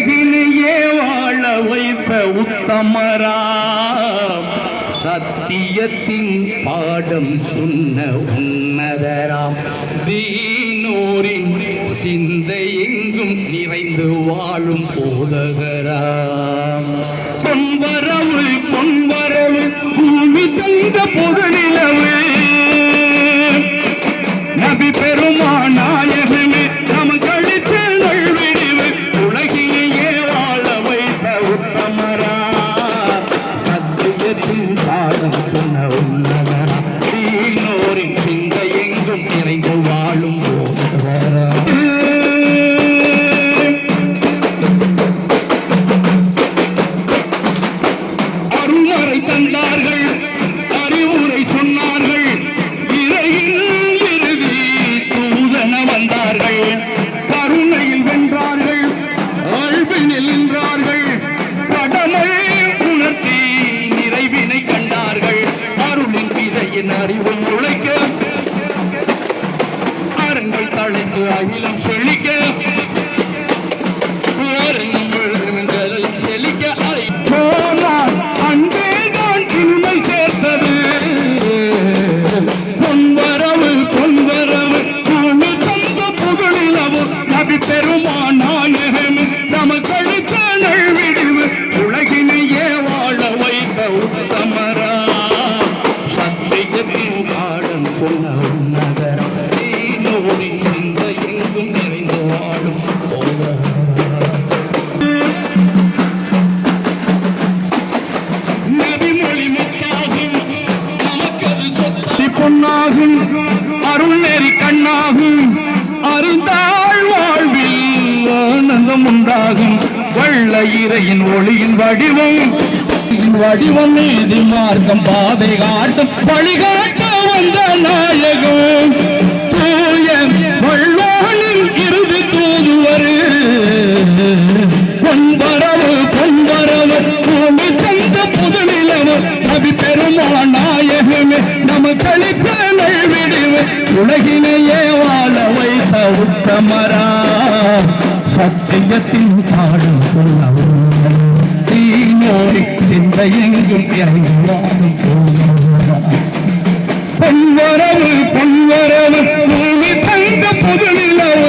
உலகிலேயே வாழ வைத்த உத்தமராம், சத்தியத்தின் பாடம் சொன்ன உன்னதராம், தீனோரின் சிந்தை எங்கும் நிறைந்து வாழும் போதகராம். பொன்வரவு பொன்வரவு பூமி தந்த பொருளிலவு நபி பெருமாநாயகமே நமக்கு அளித்த நல்விடிவு, உலகிலேயே வாழ வைத்த உத்தமரா, சத்தியத்தின் பாடம் சொன்ன உன்னதரா, தீனோரின் சிந்தை எங்கும் நிறைந்து வாழும் போதகரா. அருள்மறை தந்தார்கள், அறிவுரை சொன்னார்கள், இறையில் இறுதி தூதன வந்தார்கள், கருணையில் வென்றார்கள், அழ்வினில் நின்றார்கள், கடமை உணர்த்தி நிறைவினை கண்டார்கள், அருளின் விதையின் அறிவை உழைக்க, அரங்கள் தழைத்து அகிலம் செழிக்க, செழிக்க அன்பே தான் இன்மை சேர்த்தது. பொன்வரவு பொன்வரவு பூமி தந்த புகழிலவு, நபி பெருமாநாயகமே நமக்கு அளித்த நல்விடிவு, உலகிலேயே வாழ வைத்த உத்தமரா, சத்தியத்தின் பாடம் சொன்ன உன்னதரா, தீனோரின் சிந்தை எங்கும் நிறைந்து வாழும் போதகரா. பொன்னாகும் அருள் நெறி கண்ணாகும், அறிந்தாள் வாழ்வில் ஆனந்தம் உண்டாகும், வள்ள இறையின் ஒளியின் வடிவம் நீதி மார்க்கம் பாதை காட்டும் வழிகாட்ட வந்த நாயகம், தூய வள்ளானின் இறுதி தூதுவர், பொன்வரவு பொன்வரவு பூமி தந்த புதுநிலவு, நபி பெருமாநாயகமே நமக்கு அளித்த நல்விடிவு, உலகிலேயே வாழ வைத்த உத்தமரா, சத்தியத்தின் பாடம் சொன்ன தீனோரி சிந்தை எங்கும் இறங்கி வாழும் பொன்வரவு பொன்வரவு பூமி தந்த புதுநிலவு,